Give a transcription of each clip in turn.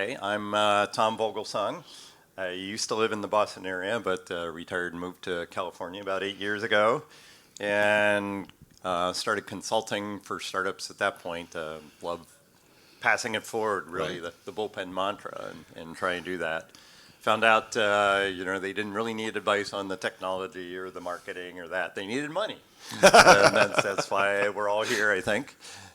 Okay, I'm Tom Vogelsong. I used to live in the Boston area, but retired and moved to California about 8 years ago, and started consulting for startups at that point. Love passing it forward, really, Right. the bullpen mantra, and try and do that. Found out, they didn't really need advice on the technology or the marketing or that. They needed money, and that's why we're all here, I think.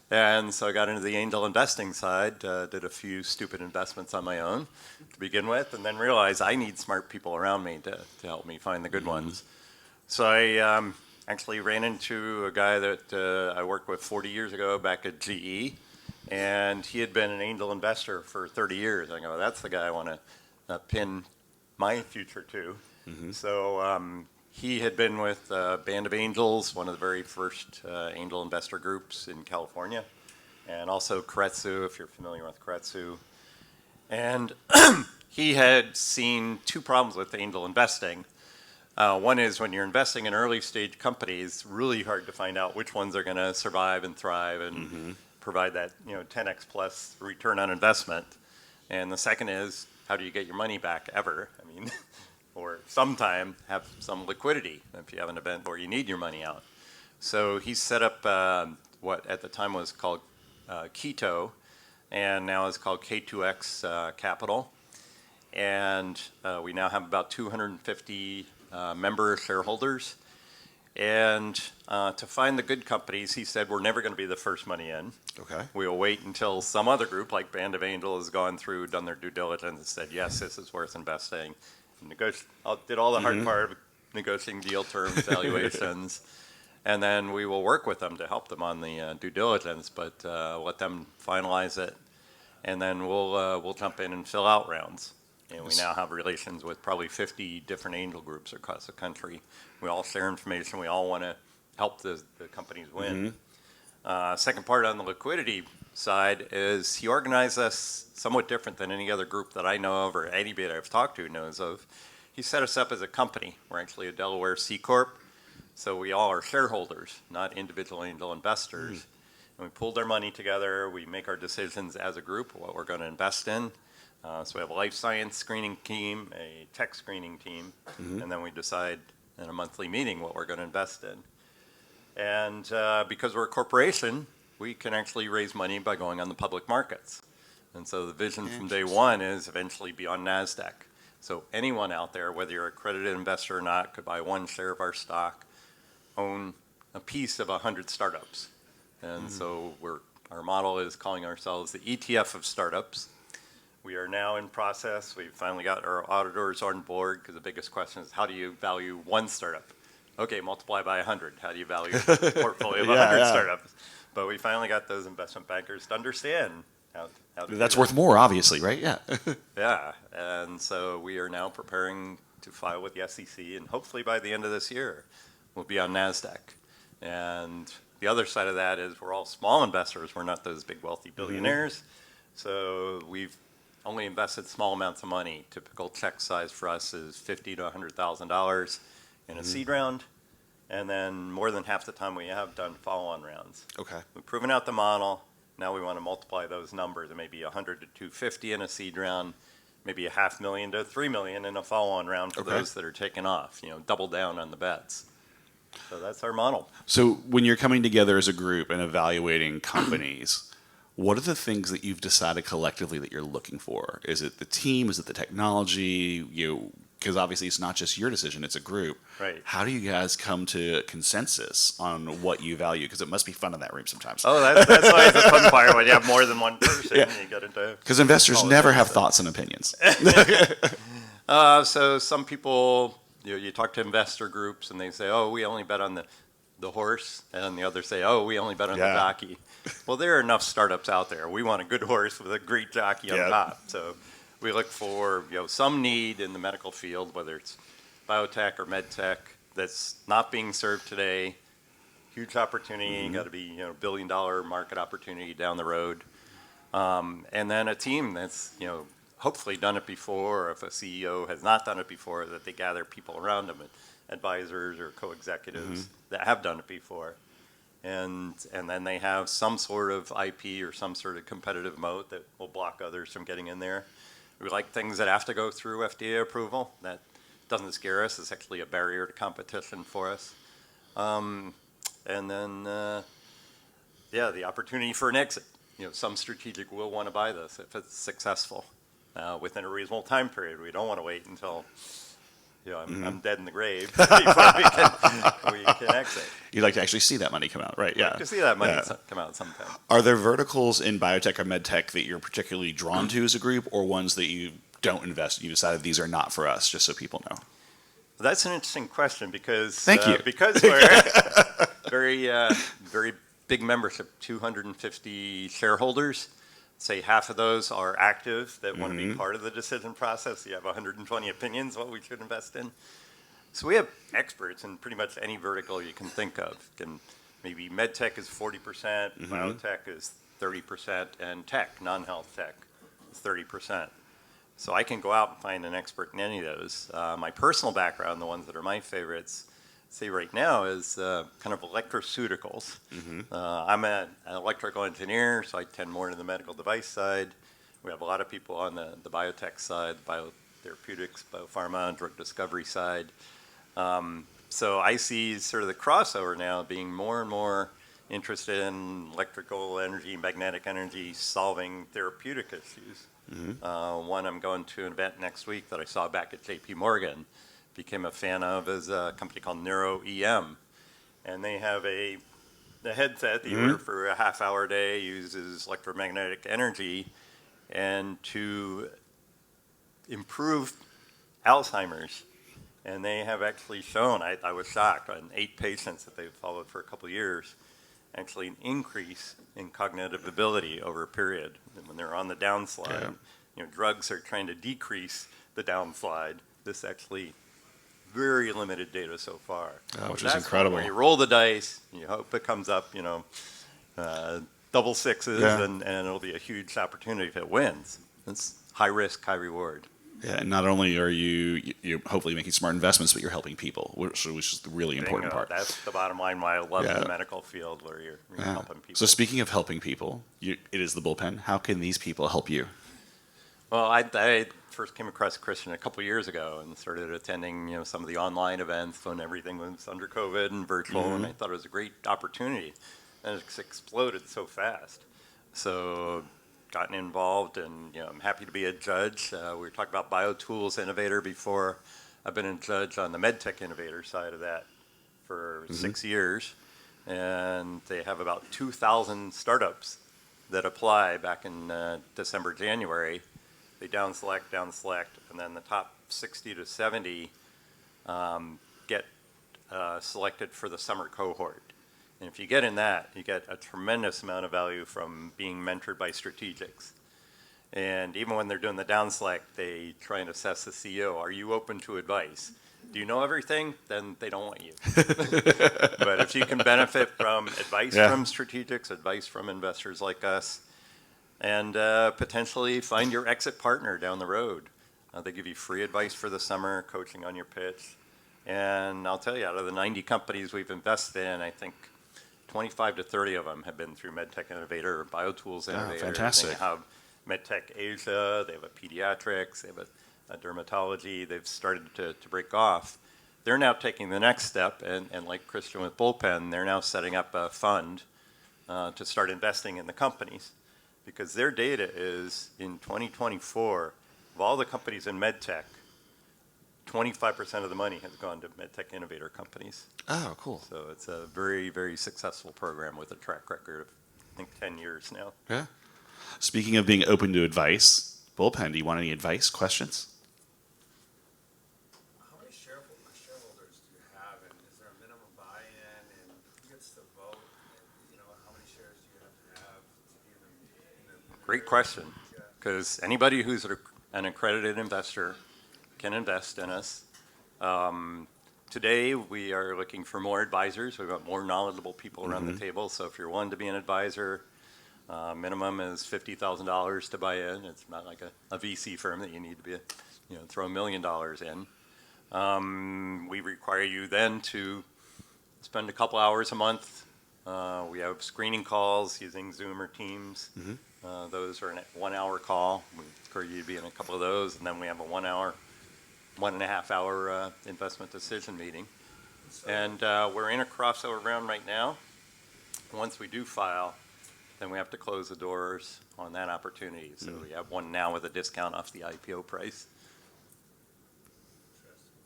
And so I got into the angel investing side, did a few stupid investments on my own to begin with, and then realized I need smart people around me to help me find the good ones. So I actually ran into a guy that I worked with 40 years ago back at GE, and he had been an angel investor for 30 years. I go, that's the guy I want to pin my future to. So he had been with Band of Angels, one of the very first angel investor groups in California, and also Keiretsu, if you're familiar with Keiretsu. And he had seen two problems with angel investing. One is when you're investing in early stage companies, really hard to find out which ones are going to survive and thrive and provide that 10x plus return on investment. And the second is, how do you get your money back ever? I mean, or sometime have some liquidity if you have an event where you need your money out. So he set up what at the time was called Keto, and now is called K2X Capital. And we now have about 250 member shareholders. And to find the good companies, he said, we're never going to be the first money in. Okay. We'll wait until some other group, like Band of Angels, has gone through, done their due diligence, and said, yes, this is worth investing. Did all the hard part of negotiating deal terms, valuations, and then we will work with them to help them on the due diligence, but let them finalize it, and then we'll jump in and fill out rounds. And we now have relations with probably 50 different angel groups across the country. We all share information. We all want to help the companies win. Second part on the liquidity side is he organized us somewhat different than any other group that I know of or anybody I've talked to knows of. He set us up as a company. We're actually a Delaware C Corp, so we all are shareholders, not individual angel investors. And we pulled our money together. We make our decisions as a group, what we're going to invest in. So we have a life science screening team, a tech screening team, and then we decide in a monthly meeting what we're going to invest in. And because we're a corporation, we can actually raise money by going on the public markets. And so the vision from day one is eventually be on NASDAQ. So anyone out there, whether you're an accredited investor or not, could buy one share of our stock, own a piece of 100 startups. And so our model is calling ourselves the ETF of startups. We are now in process. We've finally got our auditors on board because the biggest question is how do you value one startup? Okay, multiply by 100. How do you value a portfolio of 100 startups? But we finally got those investment bankers to understand how to That's worth more, obviously, right? Yeah. Yeah, and so we are now preparing to file with the SEC, and hopefully by the end of this year, we'll be on NASDAQ. And the other side of that is we're all small investors. We're not those big wealthy billionaires. So we've only invested small amounts of money. Typical check size for us is $50,000 to $100,000 in a seed round, and then more than half the time we have done follow-on rounds. Okay. We've proven out the model. Now we want to multiply those numbers. It may be 100 to 250 in a seed round, maybe $500,000 to $3 million in a follow-on round for those that are taking off. Double down on the bets. So that's our model. So when you're coming together as a group and evaluating companies, what are the things that you've decided collectively that you're looking for? Is it the team? Is it the technology? Because obviously it's not just your decision, it's a group. Right. How do you guys come to consensus on what you value? Because it must be fun in that room sometimes. Oh, that's always the fun part when you have more than one person. Yeah. You get into Because investors never have thoughts and opinions. So some people, you talk to investor groups and they say, oh, we only bet on the horse, and the others say, oh, we only bet on the jockey. Well, there are enough startups out there. We want a good horse with a great jockey on top. So we look for some need in the medical field, whether it's biotech or med tech, that's not being served today. Huge opportunity, got to be billion-dollar market opportunity down the road. And then a team that's hopefully done it before, or if a CEO has not done it before, that they gather people around them, advisors or co-executives that have done it before. and then they have some sort of IP or some sort of competitive moat that will block others from getting in there. We like things that have to go through FDA approval. That doesn't scare us. It's actually a barrier to competition for us. And then, the opportunity for an exit. Some strategic will want to buy this if it's successful within a reasonable time period. We don't want to wait until I'm dead in the grave before we can exit. You'd like to actually see that money come out, right? Yeah. To see that money come out sometime. Are there verticals in biotech or medtech that you're particularly drawn to as a group, or ones that you don't invest? You decided these are not for us, just so people know. Well, that's an interesting question because Thank you. Because we're very big membership, 250 shareholders. Say half of those are active that want to be part of the decision process. You have 120 opinions what we should invest in. So we have experts in pretty much any vertical you can think of. And maybe medtech is 40%, biotech is 30%, and tech, non-health tech, is 30%. So I can go out and find an expert in any of those. My personal background, the ones that are my favorites, say right now, is kind of electroceuticals. I'm an electrical engineer, so I tend more to the medical device side. We have a lot of people on the biotech side, biotherapeutics, biopharma, drug discovery side. So I see sort of the crossover now being more and more interested in electrical energy, magnetic energy, solving therapeutic issues. One I'm going to an event next week that I saw back at JP Morgan, became a fan of, is a company called NeuroEM. And they have a headset that you wear for a half-hour a day, uses electromagnetic energy, and to improve Alzheimer's. And they have actually shown, I was shocked, on 8 patients that they've followed for a couple of years, actually an increase in cognitive ability over a period. And when they're on the downslide, drugs are trying to decrease the downslide. This actually very limited data so far. Which is incredible. Where you roll the dice, you hope it comes up, double sixes, and it'll be a huge opportunity if it wins. It's high risk, high reward. Yeah, and not only are you hopefully making smart investments, but you're helping people, which is the really important part. That's the bottom line why I love the medical field, where you're helping people. So speaking of helping people, it is the bullpen. How can these people help you? Well, I first came across Christian a couple years ago and started attending some of the online events when everything was under COVID and virtual, and I thought it was a great opportunity, and it's exploded so fast. So gotten involved, and I'm happy to be a judge. We were talking about BioTools Innovator before. I've been a judge on the MedTech Innovator side of that for 6 years, and they have about 2,000 startups that apply back in December, January. They down select, and then the top 60 to 70 get selected for the summer cohort. And if you get in that, you get a tremendous amount of value from being mentored by strategics. And even when they're doing the down select, they try and assess the CEO. Are you open to advice? Do you know everything? Then they don't want you. But if you can benefit from advice from strategics, advice from investors like us, and potentially find your exit partner down the road. They give you free advice for the summer, coaching on your pitch. And I'll tell you, out of the 90 companies we've invested in, I think 25 to 30 of them have been through MedTech Innovator or BioTools Innovator. Fantastic. They have MedTech Asia, they have a pediatrics, they have a dermatology. They've started to break off. They're now taking the next step, and like Christian with Bullpen, they're now setting up a fund to start investing in the companies. Because their data is, in 2024, of all the companies in MedTech, 25% of the money has gone to MedTech Innovator companies. Oh, cool. So it's a very, very successful program with a track record of, I think, 10 years now. Yeah. Speaking of being open to advice, Bullpen, do you want any advice, questions? How many shareholders do you have, and is there a minimum buy-in, and who gets to vote? And, how many shares do you have to be in the Great question, because anybody who's an accredited investor can invest in us. Today, we are looking for more advisors. We've got more knowledgeable people around the table. So if you're one to be an advisor, minimum is $50,000 to buy in. It's not like a VC firm that you need to be, throw $1 million in. We require you then to spend a couple hours a month We have screening calls using Zoom or Teams. Those are a 1 hour call. We encourage you to be in a couple of those. And then we have a 1 hour, 1.5 hour investment decision meeting. And we're in a crossover round right now. Once we do file, then we have to close the doors on that opportunity. So we have one now with a discount off the IPO price. Interesting.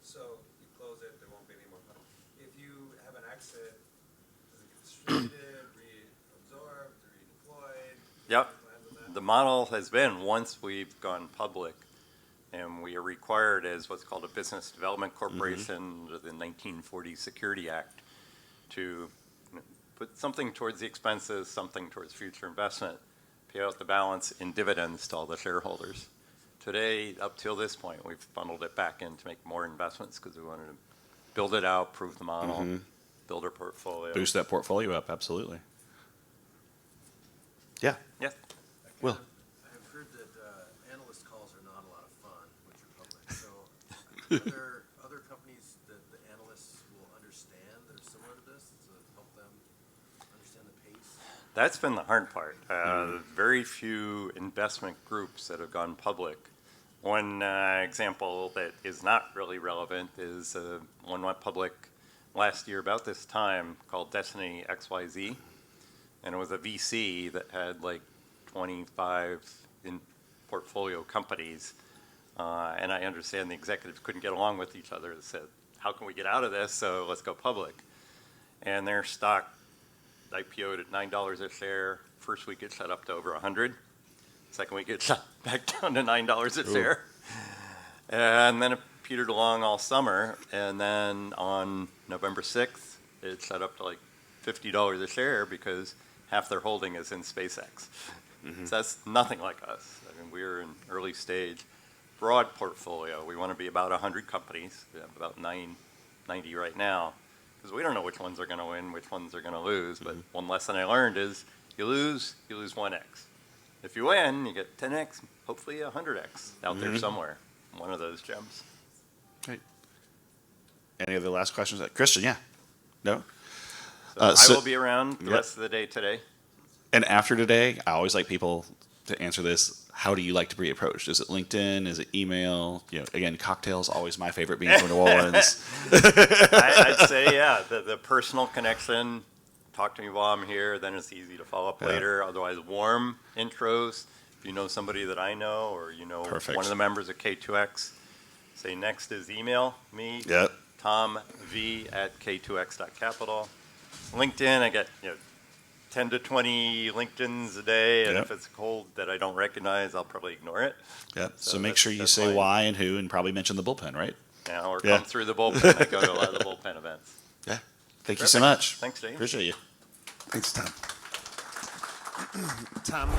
So you close it, there won't be any more money. If you have an exit, does it get distributed, reabsorbed, redeployed? Yep. Plans on that? The model has been, once we've gone public, and we are required as what's called a business development corporation under the 1940 Security Act to put something towards the expenses, something towards future investment, pay out the balance in dividends to all the shareholders. Today, up till this point, we've funneled it back in to make more investments because we wanted to build it out, prove the model, build our portfolio. Boost that portfolio up, absolutely. Yeah. Yeah. Will. I have heard that analyst calls are not a lot of fun when you're public. So are there other companies that the analysts will understand that are similar to this to help them understand the pace? That's been the hard part. Very few investment groups that have gone public. One example that is not really relevant is one went public last year about this time called Destiny XYZ. And it was a VC that had like 25 in portfolio companies. And I understand the executives couldn't get along with each other. They said, how can we get out of this? So let's go public. And their stock IPO'd at $9 a share. First week it shot up to over 100. Second week it shot back down to $9 a share. And then it petered along all summer. And then on November 6th, it shot up to like $50 a share because half their holding is in SpaceX. So that's nothing like us. I mean, we're in early stage, broad portfolio. We want to be about 100 companies. We have about 90 right now. Because we don't know which ones are going to win, which ones are going to lose. But one lesson I learned is you lose 1x. If you win, you get 10x, hopefully 100x out there somewhere. One of those gems. Great. Any other last questions? Christian, yeah. No? So So- I will be around the rest of the day today. And after today, I always like people to answer this. How do you like to be approached? Is it LinkedIn? Is it email? You know, again, cocktails always my favorite being from New Orleans. I'd say, yeah, the personal connection. Talk to me while I'm here, then it's easy to follow up later. Otherwise, warm intros. If you know somebody that I know or you know Perfect. one of the members of K2X, say next is email me, Yep. tomv@k2x.capital. LinkedIn, I get 10 to 20 LinkedIn's a day, and Yep. if it's cold that I don't recognize, I'll probably ignore it. Yep. So So make that's- sure you that's say fine. why and who, and probably mention the bullpen, right? Or Yeah. come through the bullpen. I go to a lot of the bullpen events. Yeah. Thank you so Terrific. much. Thanks, James. Appreciate you. Thanks, Tom. Tom,